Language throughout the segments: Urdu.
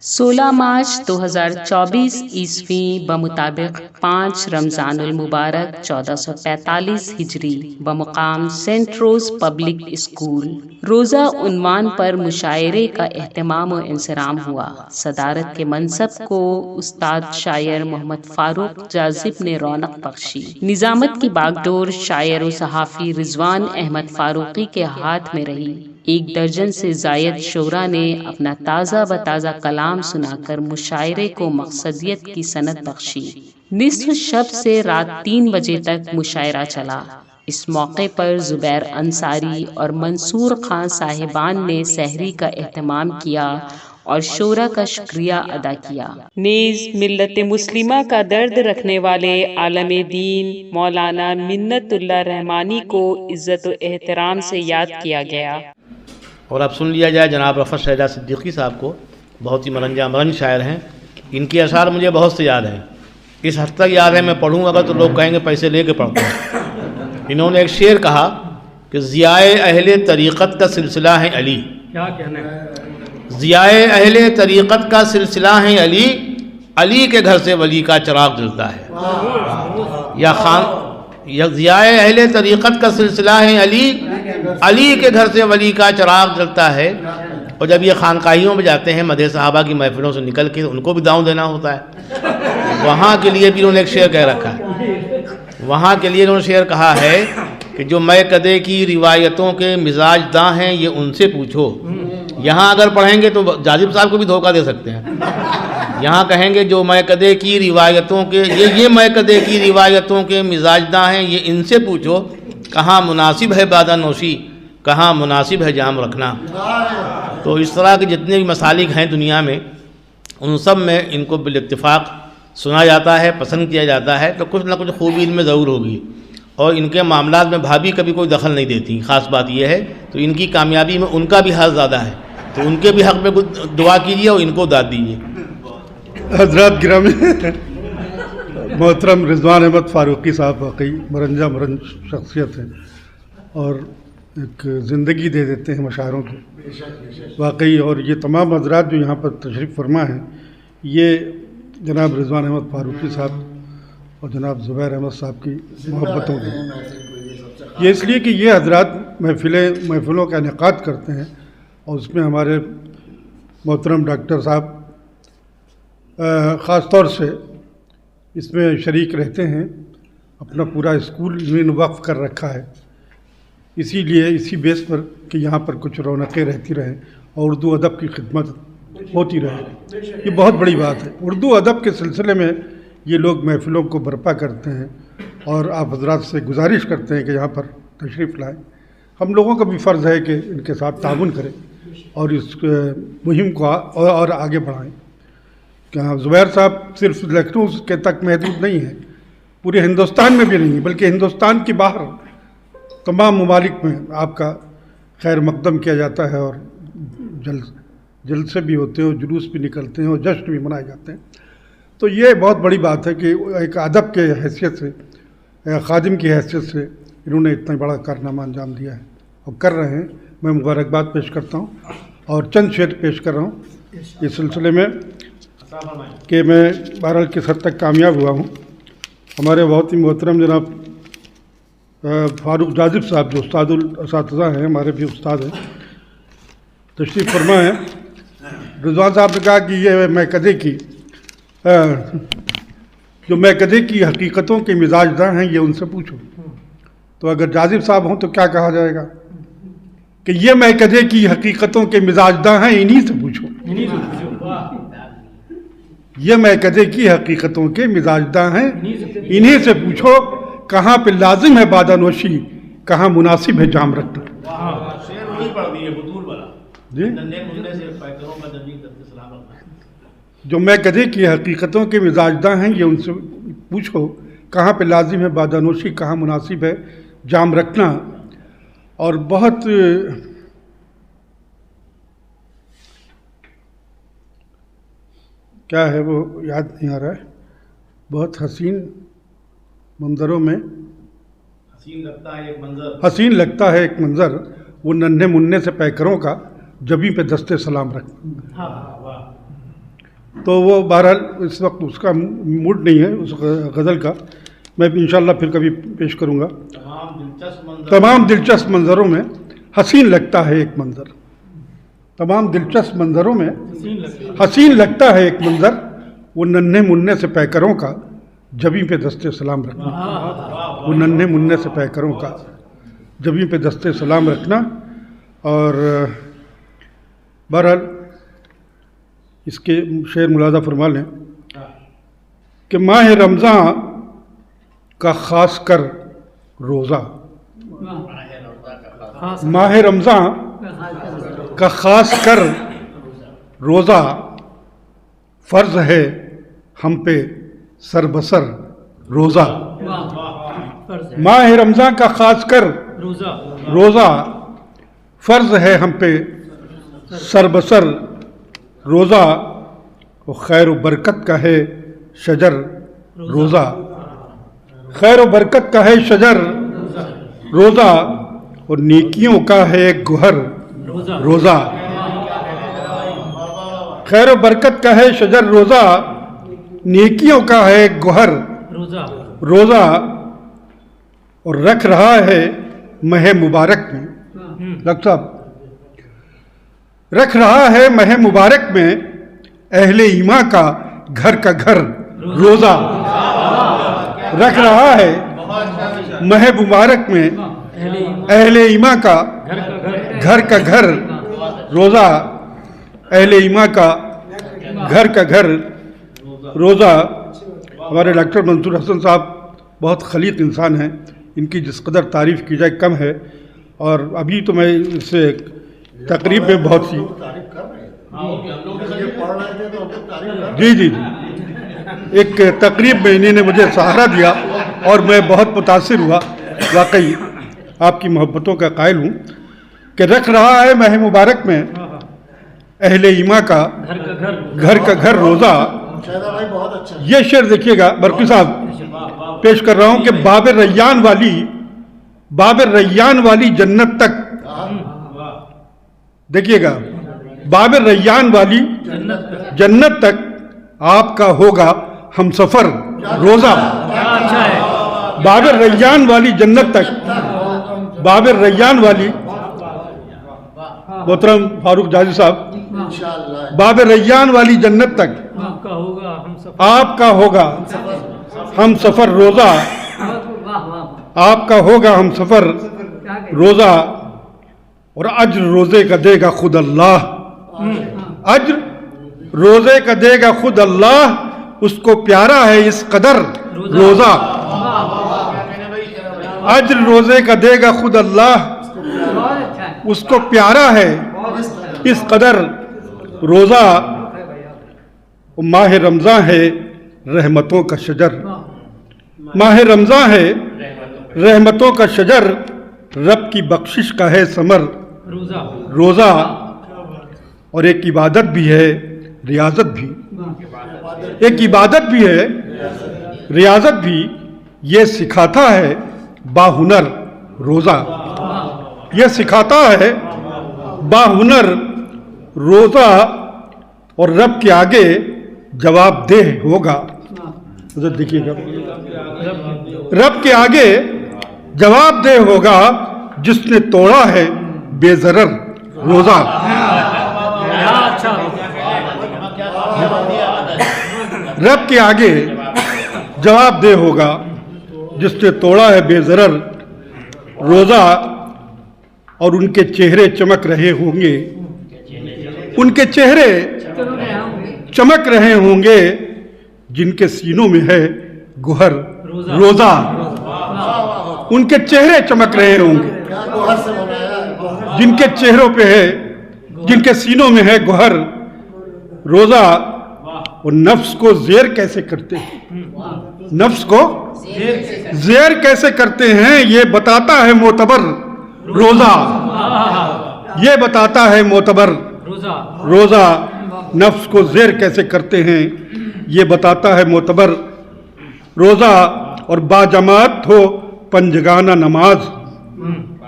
16 مارچ 2024 عیسوی بمطابق 5 رمضان المبارک 1445 ہجری بمقام سینٹ روز پبلک اسکول روزہ عنوان پر مشاعرے کا اہتمام و انصرام ہوا۔ صدارت کے منصب کو استاد شاعر محمد فاروق جاذب نے رونق بخشی۔ نظامت کی باگڈور شاعر و صحافی رضوان احمد فاروقی کے ہاتھ میں رہی۔ 1 درجن سے زائد شعراء نے اپنا تازہ بتازہ کلام سنا کر مشاعرے کو مقصدیت کی سند بخشی۔ نصف شب سے رات 3 بجے تک مشاعرہ چلا۔ اس موقع پر زبیر انصاری اور منصور خان صاحبان نے سحری کا اہتمام کیا اور شعراء کا شکریہ ادا کیا۔ نیز ملت مسلمہ کا درد رکھنے والے عالم دین مولانا منت اللہ رحمانی کو عزت و احترام سے یاد کیا گیا۔ اور اب سن لیا جائے جناب رفعت شہزاد صدیقی صاحب کو، بہت ہی مرنجہ مرنج شاعر ہیں۔ ان کے اشعار مجھے بہت سے یاد ہیں، اس حد تک یاد ہے میں پڑھوں گا تو لوگ کہیں گے پیسے لے کے پڑھتا ہوں۔ انہوں نے ایک شعر کہا کہ ضیاء اہل طریقت کا سلسلہ ہے علی، کیا کہنا ہے؟ ضیاء اہل طریقت کا سلسلہ ہے علی، علی کے گھر سے ولی کا چراغ جلتا ہے۔ یا ضیاء اہل طریقت کا سلسلہ ہے علی، علی کے گھر سے ولی کا چراغ جلتا ہے۔ اور جب یہ خانقاہیوں میں جاتے ہیں مدح صحابہ کی محفلوں سے نکل کے، ان کو بھی داؤں دینا ہوتا ہے، وہاں کے لیے بھی انہوں نے ایک شعر کہہ رکھا ہے۔ وہاں کے لیے انہوں نے شعر کہا ہے کہ جو میں کدے کی روایتوں کے مزاج داں ہیں یہ ان سے پوچھو۔ یہاں اگر پڑھیں گے تو جاذب صاحب کو بھی دھوکہ دے سکتے ہیں۔ یہاں کہیں گے جو میں کدے کی روایتوں کے یہ میں کدے کی روایتوں کے مزاج داں ہیں یہ ان سے پوچھو، کہاں مناسب ہے بادہ نوشی، کہاں مناسب ہے جام رکھنا۔ تو اس طرح کے جتنے بھی مسالک ہیں دنیا میں، ان سب میں ان کو بالاتفاق سنا جاتا ہے، پسند کیا جاتا ہے۔ تو کچھ نہ کچھ خوبی ان میں ضرور ہوگی، اور ان کے معاملات میں بھابھی کبھی کوئی دخل نہیں دیتی۔ خاص بات یہ ہے، تو ان کی کامیابی میں ان کا بھی حق زیادہ ہے، تو ان کے بھی حق میں دعا کیجیے اور ان کو داد دیجیے۔ حضرات گرامی، محترم رضوان احمد فاروقی صاحب واقعی مرنجہ مرنج شخصیت ہیں اور ایک زندگی دے دیتے ہیں مشاعروں کو واقعی۔ اور یہ تمام حضرات جو یہاں پر تشریف فرما ہیں، یہ جناب رضوان احمد فاروقی صاحب اور جناب زبیر احمد صاحب کی محبتوں کے، یہ اس لیے کہ یہ حضرات محفلوں کا انعقاد کرتے ہیں، اور اس میں ہمارے محترم ڈاکٹر صاحب خاص طور سے اس میں شریک رہتے ہیں، اپنا پورا اسکول انہوں نے وقف کر رکھا ہے، اسی لیے اسی بیس پر کہ یہاں پر کچھ رونقیں رہتی رہیں اور اردو ادب کی خدمت ہوتی رہے۔ یہ بہت بڑی بات ہے۔ اردو ادب کے سلسلے میں یہ لوگ محفلوں کو برپا کرتے ہیں، اور آپ حضرات سے گزارش کرتے ہیں کہ یہاں پر تشریف لائیں۔ ہم لوگوں کا بھی فرض ہے کہ ان کے ساتھ تعاون کریں اور اس مہم کو اور آگے بڑھائیں۔ کہ زبیر صاحب صرف لکھنؤ کے تک محدود نہیں ہیں، پورے ہندوستان میں بھی نہیں ہیں، بلکہ ہندوستان کی باہر تمام ممالک میں آپ کا خیر مقدم کیا جاتا ہے، اور جلسے بھی ہوتے ہیں اور جلوس بھی نکلتے ہیں اور جشن بھی منائے جاتے ہیں۔ تو یہ بہت بڑی بات ہے کہ ایک ادب کے حیثیت سے، خادم کی حیثیت سے انہوں نے اتنا بڑا کارنامہ انجام دیا ہے اور کر رہے ہیں۔ میں مبارکباد پیش کرتا ہوں اور چند شعر پیش کر رہا ہوں اس سلسلے میں کہ میں بہرحال کس حد تک کامیاب ہوا ہوں۔ ہمارے بہت ہی محترم جناب فاروق جاذب صاحب جو استاد الاساتذہ ہیں، ہمارے بھی استاد ہیں، تشریف فرما ہیں۔ رضوان صاحب نے کہا کہ یہ میں کدے کی جو میں کدے کی حقیقتوں کے مزاج داں ہیں یہ ان سے پوچھو۔ تو اگر جاذب صاحب ہوں تو کیا کہا جائے گا کہ یہ میں کدے کی حقیقتوں کے مزاج داں ہیں انہی سے پوچھو۔ یہ میں کدے کی حقیقتوں کے مزاج داں ہیں انہی سے پوچھو، کہاں پہ لازم ہے بادہ نوشی، کہاں مناسب ہے جام رکھنا۔ جی جو میں کدے کی حقیقتوں کے مزاج داں ہیں یہ ان سے پوچھو، کہاں پہ لازم ہے بادہ نوشی، کہاں مناسب ہے جام رکھنا۔ اور بہت کیا ہے وہ یاد نہیں آ رہا ہے، بہت حسین منظروں میں حسین لگتا ہے ایک منظر، وہ ننھے منھے سے پیکروں کا جبیں پہ دستے سلام رکھنا۔ تو وہ بہرحال اس وقت اس کا موڈ نہیں ہے اس غزل کا. میں انشاءاللہ پھر کبھی پیش کروں گا. تمام دلچسپ منظروں میں حسین لگتا ہے ایک منظر. تمام دلچسپ منظروں میں حسین لگتا ہے ایک منظر. وہ ننھے مننے سے پیکروں کا جبیں پہ دستے سلام رکھنا. وہ ننھے مننے سے پیکروں کا جبیں پہ دستے سلام رکھنا. اور بہرحال اس کے شعر ملاحظہ فرما لیں کہ ماہ رمضان کا خاص کر روزہ. ماہ رمضان کا خاص کر روزہ فرض ہے ہم پہ سر بسر روزہ. ماہ رمضان کا خاص کر روزہ فرض ہے ہم پہ سر بسر روزہ. وہ خیر و برکت کا ہے شجر روزہ. خیر و برکت کا ہے شجر روزہ. اور نیکیوں کا ہے گوہر روزہ. خیر و برکت کا ہے شجر روزہ. نیکیوں کا ہے گوہر روزہ. اور رکھ رہا ہے ماہ مبارک میں. ڈاکٹر صاحب رکھ رہا ہے ماہ مبارک میں اہل ایمان کا گھر کا گھر روزہ. رکھ رہا ہے ماہ مبارک میں اہل ایمان کا گھر کا گھر روزہ. اہل ایمان کا گھر کا گھر روزہ. ہمارے ڈاکٹر منصور حسن صاحب بہت خلیق انسان ہیں. ان کی جس قدر تعریف کی جائے کم ہے. اور ابھی تو میں اس سے تقریب میں بہت سی جی ایک تقریب میں انہوں نے مجھے سہارا دیا اور میں بہت متاثر ہوا. واقعی آپ کی محبتوں کا قائل ہوں کہ رکھ رہا ہے ماہ مبارک میں اہل ایمان کا گھر کا گھر روزہ. یہ شعر دیکھیے گا برقی صاحب پیش کر رہا ہوں کہ باب ریان والی جنت تک. دیکھیے گا باب ریان والی جنت تک آپ کا ہوگا ہم سفر روزہ. باب ریان والی جنت تک. باب ریان والی محترم فاروق جاجی صاحب باب ریان والی جنت تک آپ کا ہوگا ہم سفر روزہ. آپ کا ہوگا ہم سفر روزہ. اور اجر روزے کا دے گا خود اللہ. اجر روزے کا دے گا خود اللہ. اس کو پیارا ہے اس قدر روزہ. اجر روزے کا دے گا خود اللہ. اس کو پیارا ہے اس قدر روزہ. ماہ رمضان ہے رحمتوں کا شجر. ماہ رمضان ہے رحمتوں کا شجر. رب کی بخشش کا ہے ثمر روزہ. اور ایک عبادت بھی ہے ریاضت بھی. ایک عبادت بھی ہے ریاضت بھی. یہ سکھاتا ہے باہنر روزہ. یہ سکھاتا ہے باہنر روزہ. اور رب کے آگے جواب دہ ہوگا. دیکھیے گا رب کے آگے جواب دہ ہوگا جس نے توڑا ہے بے ضرر روزہ. رب کے آگے جواب دہ ہوگا جس نے توڑا ہے بے ضرر روزہ. اور ان کے چہرے چمک رہے ہوں گے. ان کے چہرے چمک رہے ہوں گے جن کے سینوں میں ہے گوہر روزہ. ان کے چہرے چمک رہے ہوں گے جن کے چہروں پہ ہے جن کے سینوں میں ہے گوہر روزہ. اور نفس کو زیر کیسے کرتے ہیں. نفس کو زیر کیسے کرتے ہیں یہ بتاتا ہے معتبر روزہ. یہ بتاتا ہے معتبر روزہ. نفس کو زیر کیسے کرتے ہیں یہ بتاتا ہے معتبر روزہ. اور باجماعت ہو پنجگانہ نماز.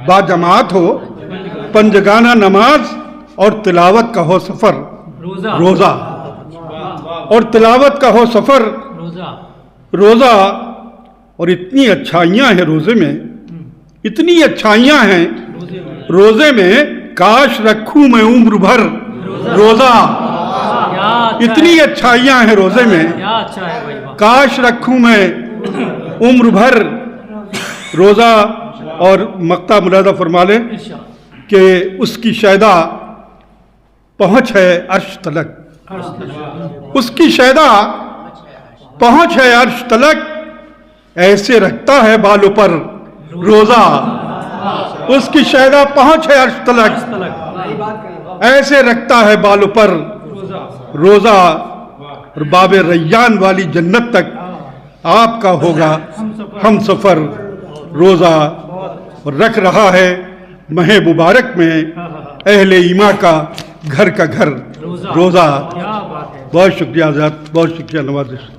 باجماعت ہو پنجگانہ نماز اور تلاوت کا ہو سفر روزہ. اور تلاوت کا ہو سفر روزہ. اور اتنی اچھائیاں ہیں روزے میں, اتنی اچھائیاں ہیں روزے میں, کاش رکھوں میں عمر بھر روزہ. اتنی اچھائیاں ہیں روزے میں, کاش رکھوں میں عمر بھر روزہ. اور مقطع ملاحظہ فرما لیں کہ اس کی شیدا پہنچ ہے عرش تلک, اس کی شیدا پہنچ ہے عرش تلک, ایسے رکھتا ہے بالوں پر روزہ. اس کی شیدا پہنچ ہے عرش تلک, ایسے رکھتا ہے بالوں پر روزہ. اور باب ریان والی جنت تک آپ کا ہوگا ہم سفر روزہ. اور رکھ رہا ہے ماہ مبارک میں اہل ایمان کا گھر کا گھر روزہ. بہت شکریہ حضرات, بہت شکریہ نوازش.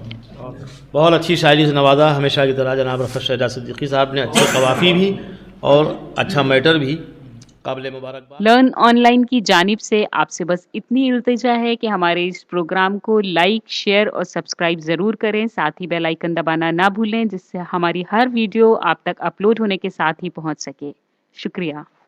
بہت اچھی شاعری سے نوازا ہمیشہ کی طرح جناب رفعت شہزاد صدیقی صاحب نے. اچھے قوافی بھی اور اچھا میٹر بھی, قابل مبارکباد. لرن آن لائن کی جانب سے آپ سے بس اتنی التجا ہے کہ ہمارے اس پروگرام کو لائک، شیئر اور سبسکرائب ضرور کریں. ساتھ ہی بیل آئیکن دبانا نہ بھولیں جس سے ہماری ہر ویڈیو آپ تک اپلوڈ ہونے کے ساتھ ہی پہنچ سکے. شکریہ.